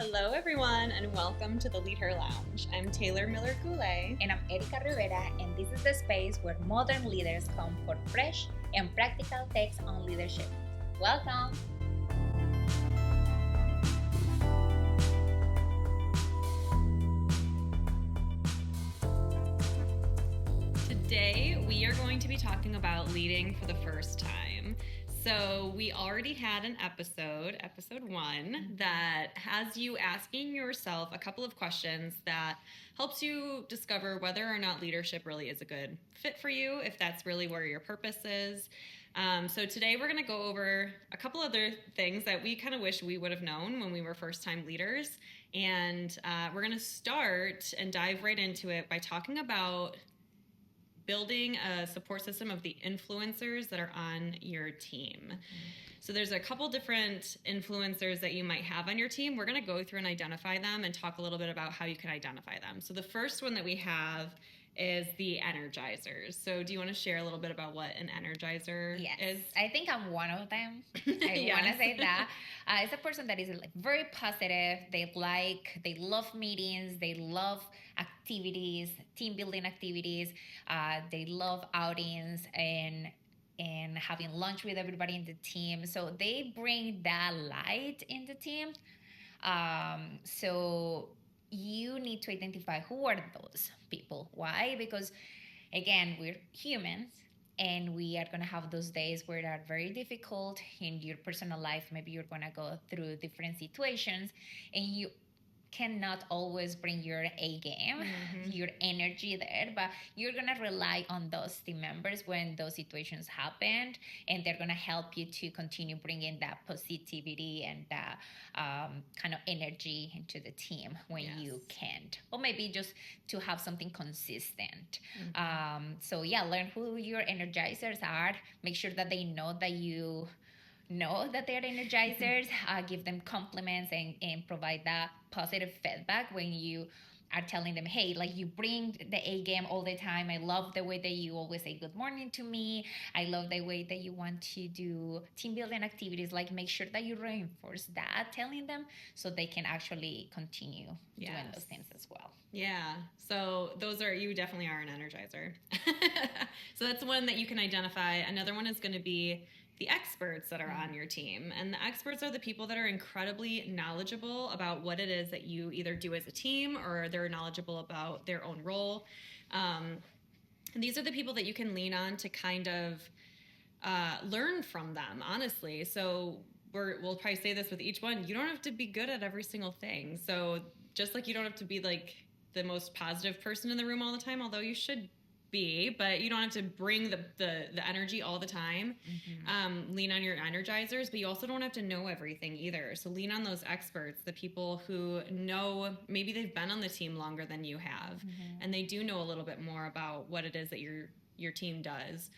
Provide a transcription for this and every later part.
Hello, everyone, and welcome to the LeadHer Lounge. I'm Taylor Miller-Goulet. And I'm Erica Rivera, and this is the space where modern leaders come for fresh and practical takes on leadership. Welcome! Today, we are going to be talking about leading for the first time. So we already had an episode 1, that has you asking yourself a couple of questions that helps you discover whether or not leadership really is a good fit for you, if that's really where your purpose is. So today we're going to go over a couple other things that we kind of wish we would have known when we were first-time leaders. And we're going to start and dive right into it by talking about building a support system of the influencers that are on your team. Mm-hmm. So there's a couple different influencers that you might have on your team. We're going to go through and identify them and talk a little bit about how you can identify them. So the first one that we have is the Energizers. So do you want to share a little bit about what an Energizer is? I think I'm one of them. I want to say that. It's a person that is very positive. They love meetings. They love activities, team building activities. They love outings and having lunch with everybody in the team. So they bring that light in the team. So you need to identify who are those people. Why? Because again, we're humans and we are going to have those days where they are very difficult in your personal life. Maybe you're going to go through different situations and you cannot always bring your A game, your energy there, but you're going to rely on those team members when those situations happen, and they're going to help you to continue bringing that positivity and that kind of energy into the team when you can't, or maybe just to have something consistent. So learn who your energizers are. Make sure that they know that you know that they're energizers. Give them compliments and provide that positive feedback when you are telling them, hey, like, you bring the A game all the time. I love the way that you always say good morning to me. I love the way that you want to do team building activities. Like, make sure that you reinforce that, telling them, so they can actually continue doing those things as well. Yeah. So you definitely are an energizer. So that's one that you can identify. Another one is going to be the experts that are on your team. And the experts are the people that are incredibly knowledgeable about what it is that you either do as a team, or they're knowledgeable about their own role. And these are the people that you can lean on to kind of learn from them, honestly. So we'll probably say this with each one. You don't have to be good at every single thing. So just like you don't have to be like the most positive person in the room all the time, although you should be, but you don't have to bring the energy all the time. Lean on your energizers, but you also don't have to know everything either. So lean on those experts, the people who know, maybe they've been on the team longer than you have, and they do know a little bit more about what it is that your team does.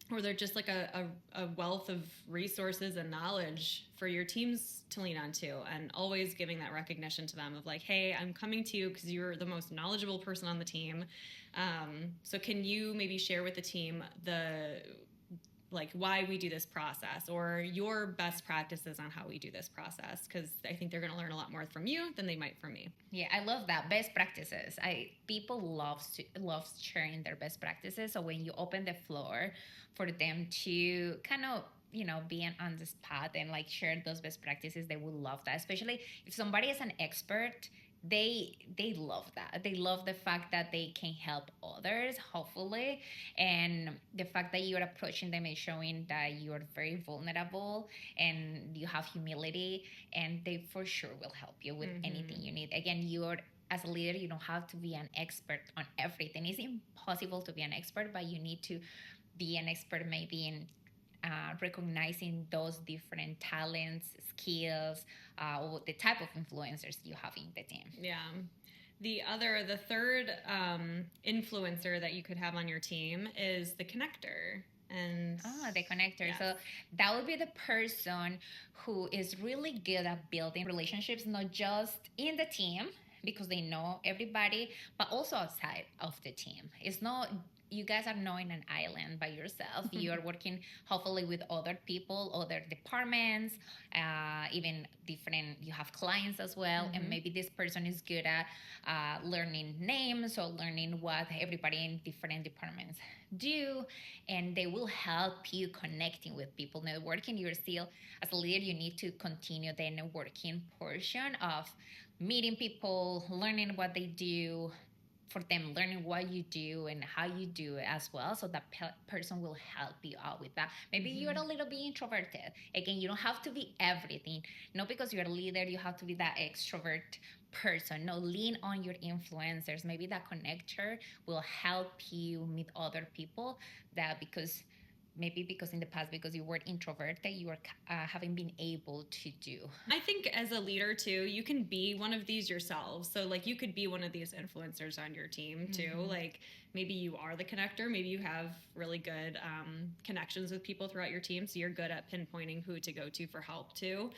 Or they're just like a wealth of resources and knowledge for your teams to lean on to, and always giving that recognition to them of like, hey, I'm coming to you because you're the most knowledgeable person on the team. So can you maybe share with the team why we do this process, or your best practices on how we do this process? Because I think they're going to learn a lot more from you than they might from me. Yeah, I love that. Best practices. People love sharing their best practices. So when you open the floor for them to kind of, be on the spot and like share those best practices, they will love that. Especially if somebody is an expert, they love that. They love the fact that they can help others, hopefully, and the fact that you're approaching them and showing that you're very vulnerable and you have humility, and they for sure will help you with anything you need. Again, as a leader, you don't have to be an expert on everything. It's impossible to be an expert, but you need to be an expert maybe in recognizing those different talents, skills, or the type of influencers you have in the team. Yeah. The third influencer that you could have on your team is the connector. And the connector. Yes. So that would be the person who is really good at building relationships, not just in the team, because they know everybody, but also outside of the team. It's not you guys are not in an island by yourself. You are working hopefully with other people, other departments, even different, you have clients as well. And maybe this person is good at learning names or learning what everybody in different departments do, and they will help you connecting with people. Networking, you're still, as a leader, you need to continue the networking portion of meeting people, learning what they do, for them learning what you do and how you do it as well, so that person will help you out with that. Maybe you're a little bit introverted. Again, you don't have to be everything. Not because you're a leader you have to be that extrovert person. No, lean on your influencers. Maybe that connector will help you meet other people, that because in the past, because you were introverted, you were haven't been able to do. I think as a leader too, you can be one of these yourself. So like you could be one of these influencers on your team too. Like maybe you are the connector. Maybe you have really good connections with people throughout your team, so you're good at pinpointing who to go to for help too.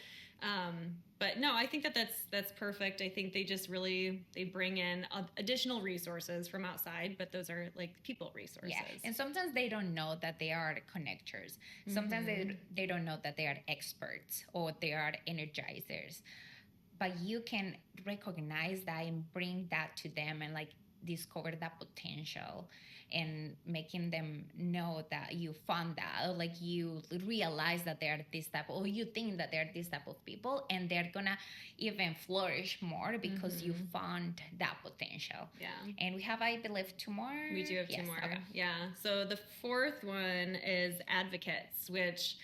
But no, I think that's perfect. I think they just really, they bring in additional resources from outside, but those are like people resources. Yeah, and sometimes they don't know that they are connectors. Sometimes they don't know that they are experts or they are energizers. But you can recognize that and bring that to them and like discover that potential, and making them know that you found that, like you realize that they're this type, or you think that they're this type of people, and they're gonna even flourish more because you found that potential. Yeah. And we have, I believe, 2 more. We do have 2 more. Okay. Yeah. So the 4th one is advocates, which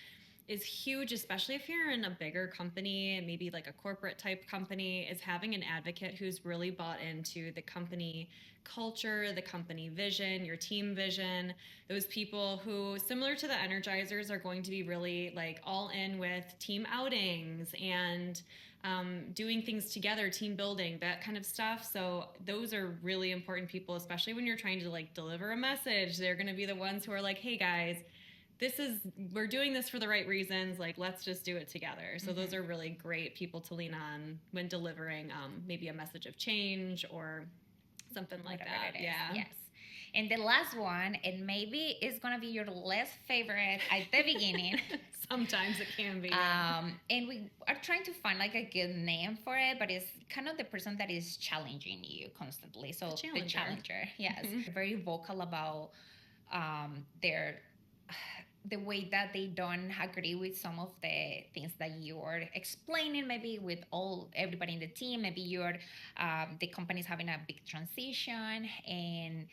is huge, especially if you're in a bigger company, maybe like a corporate type company, is having an advocate who's really bought into the company culture, the company vision, your team vision. Those people who, similar to the Energizers, are going to be really like all in with team outings and doing things together, team building, that kind of stuff. So those are really important people, especially when you're trying to like deliver a message. They're going to be the ones who are like, hey guys, we're doing this for the right reasons. Like, let's just do it together. So those are really great people to lean on when delivering maybe a message of change or something like that. Yeah. Yes. And the last one, and maybe it's going to be your less favorite at the beginning. Sometimes it can be. And we are trying to find like a good name for it, but it's kind of the person that is challenging you constantly. So the challenger. Yes. Very vocal about the way that they don't agree with some of the things that you are explaining, maybe with everybody in the team. Maybe the company's having a big transition, and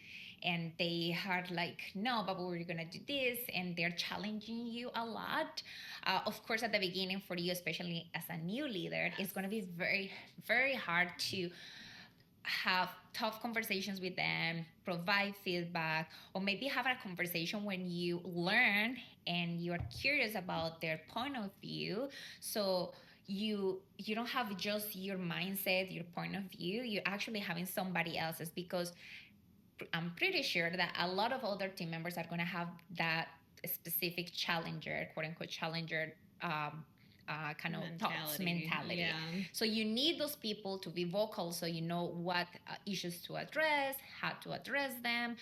they are like, no, but we're gonna do this, and they're challenging you a lot. Of course, at the beginning for you, especially as a new leader, it's gonna be very, very hard to have tough conversations with them, provide feedback, or maybe have a conversation when you learn and you're curious about their point of view. So you don't have just your mindset, your point of view, you're actually having somebody else's, because I'm pretty sure that a lot of other team members are going to have that specific challenger, quote unquote challenger, kind of thoughts, mentality. Yeah. So you need those people to be vocal, so you know what issues to address, how to address them.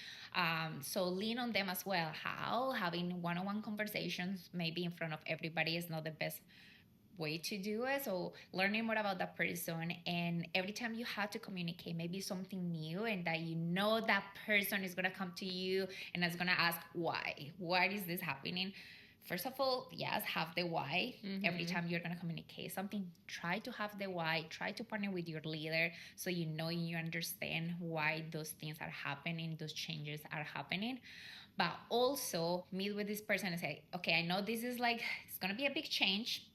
So lean on them as well. How having one-on-one conversations, maybe in front of everybody, is not the best way to do it. So learning more about that person, and every time you have to communicate maybe something new, and that you know that person is going to come to you and is going to ask why is this happening. First of all, yes, have the why. Every time you're going to communicate something, try to have the why. Try to partner with your leader so you know and you understand why those things are happening, those changes are happening. But also meet with this person and say, okay, I know this is like, it's going to be a big change.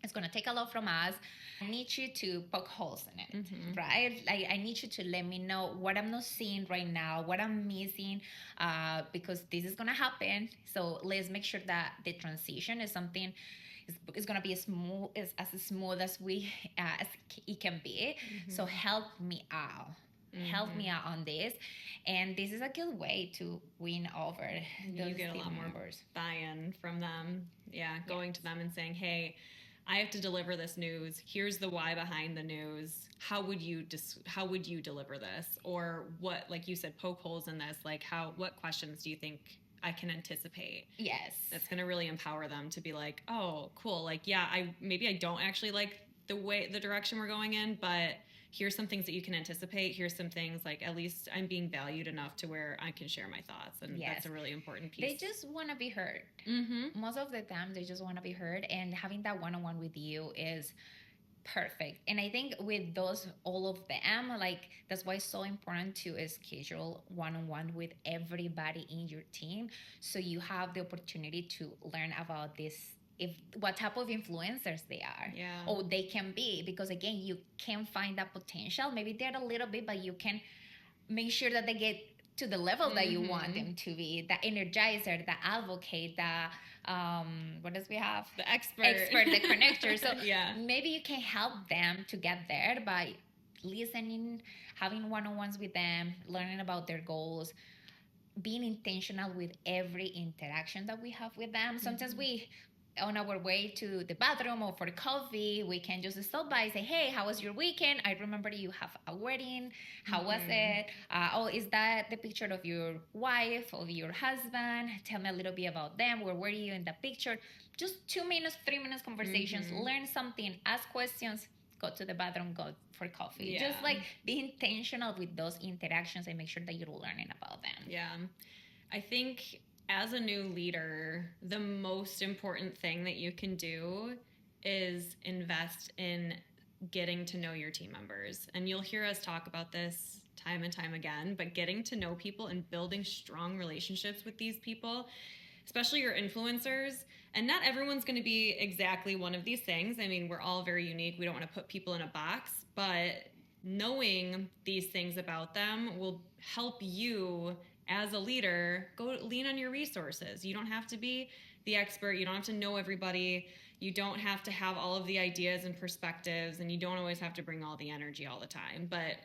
It's going to take a lot from us. I need you to poke holes in it, right? Like, I need you to let me know what I'm not seeing right now, what I'm missing, because this is going to happen. So let's make sure that the transition is something is going to be as smooth as it can be. So help me out. Help me out on this. And this is a good way to win over those you get a lot more members. buy-in from them. Yeah, going to them and saying, hey, I have to deliver this news. Here's the why behind the news. How would you deliver this? Or what, like you said, poke holes in this. Like what questions do you think I can anticipate? Yes. That's going to really empower them to be like, oh, cool. Like, yeah, I don't actually like the direction we're going in, but here's some things that you can anticipate. Here's some things, like, at least I'm being valued enough to where I can share my thoughts. And that's a really important piece. They just want to be heard. Most of the time, they just want to be heard. And having that one-on-one with you is perfect. And I think with all of them, like, that's why it's so important to schedule one-on-one with everybody in your team. So you have the opportunity to learn about what type of influencers they are, or they can be, because again, you can find that potential. Maybe they're a little bit, but you can make sure that they get to the level that you want them to be. The energizer, the advocate, the what else we have? The expert, the connector. So maybe you can help them to get there by listening, having one-on-ones with them, learning about their goals, being intentional with every interaction that we have with them. Sometimes we, on our way to the bathroom or for coffee, we can just stop by and say, hey, how was your weekend? I remember you have a wedding. How was it? Is that the picture of your wife, of your husband? Tell me a little bit about them. Where were you in the picture? Just 2 minutes, 3 minutes conversations. Learn something, ask questions, go to the bathroom, go for coffee. Just like be intentional with those interactions and make sure that you're learning about them. Yeah. I think as a new leader, the most important thing that you can do is invest in getting to know your team members. And you'll hear us talk about this time and time again, but getting to know people and building strong relationships with these people, especially your influencers. And not everyone's going to be exactly one of these things. I mean, we're all very unique. We don't want to put people in a box, but knowing these things about them will help you as a leader go lean on your resources. You don't have to be the expert. You don't have to know everybody. You don't have to have all of the ideas and perspectives, and you don't always have to bring all the energy all the time. But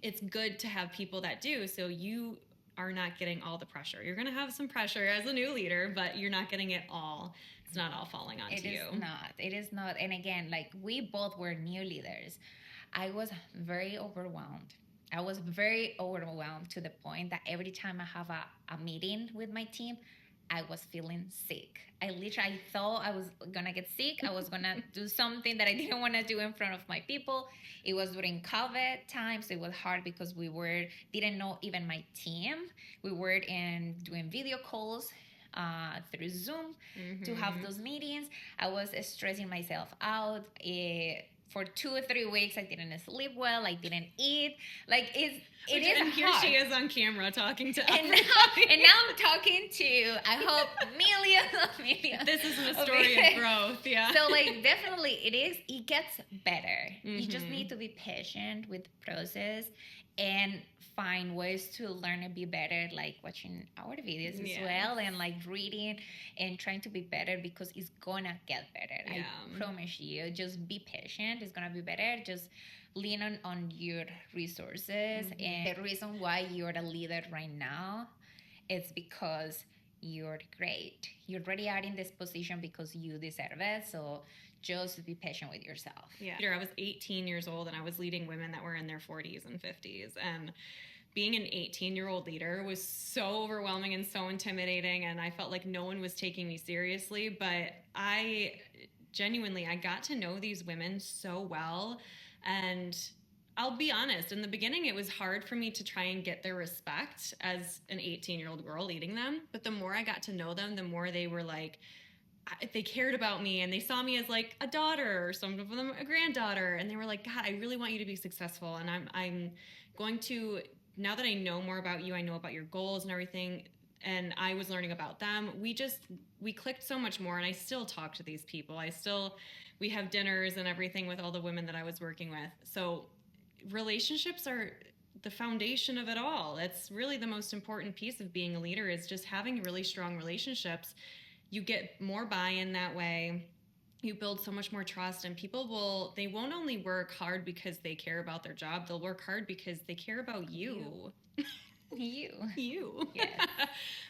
it's good to have people that do, so you are not getting all the pressure. You're going to have some pressure as a new leader, but you're not getting it all. It's not all falling onto you. It is not. And again, like, we both were new leaders. I was very overwhelmed. To the point that every time I have a meeting with my team, I was feeling sick. I thought I was going to get sick. I was going to do something that I didn't want to do in front of my people. It was during COVID time, so it was hard because didn't know even my team. We were doing video calls through Zoom to have those meetings. I was stressing myself out. For 2 or 3 weeks, I didn't sleep well. I didn't eat. Like, it is and here hard. She is on camera talking to and now I'm talking to, I hope, millions. This isn't a story of growth, yeah. So, like, definitely it gets better. You just need to be patient with the process and find ways to learn and be better, like watching our videos as well, and like reading and trying to be better, because it's gonna get better. I promise you. Just be patient. It's gonna be better. Just lean on your resources. And the reason why you're a leader right now is because you're great. You already are in this position because you deserve it. So just be patient with yourself. Yeah. I was 18 years old and I was leading women that were in their 40s and 50s. And being an 18-year-old leader was so overwhelming and so intimidating. And I felt like no one was taking me seriously. But I got to know these women so well. And I'll be honest, in the beginning, it was hard for me to try and get their respect as an 18-year-old girl leading them. But the more I got to know them, the more they were like, they cared about me, and they saw me as like a daughter, or some of them a granddaughter, and they were like, God, I really want you to be successful, and I'm going to, now that I know more about you, I know about your goals and everything, and I was learning about them, we clicked so much more. And I still talk to these people. We have dinners and everything with all the women that I was working with. So relationships are the foundation of it all. That's really the most important piece of being a leader, is just having really strong relationships. You get more buy-in that way. You build so much more trust, and they won't only work hard because they care about their job. They'll work hard because they care about you. You. Yes.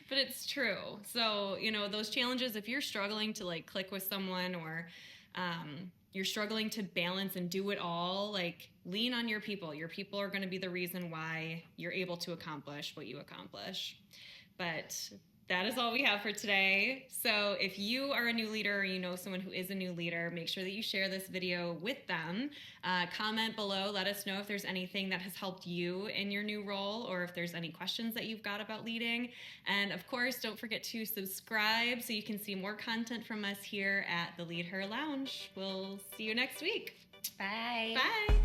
But it's true. So, those challenges, if you're struggling to like click with someone, or you're struggling to balance and do it all, like, lean on your people. Your people are going to be the reason why you're able to accomplish what you accomplish. But that is all we have for today. So if you are a new leader or you know someone who is a new leader, make sure that you share this video with them. Comment below. Let us know if there's anything that has helped you in your new role, or if there's any questions that you've got about leading. And of course, don't forget to subscribe so you can see more content from us here at the LeadHer Lounge. We'll see you next week. Bye. Bye.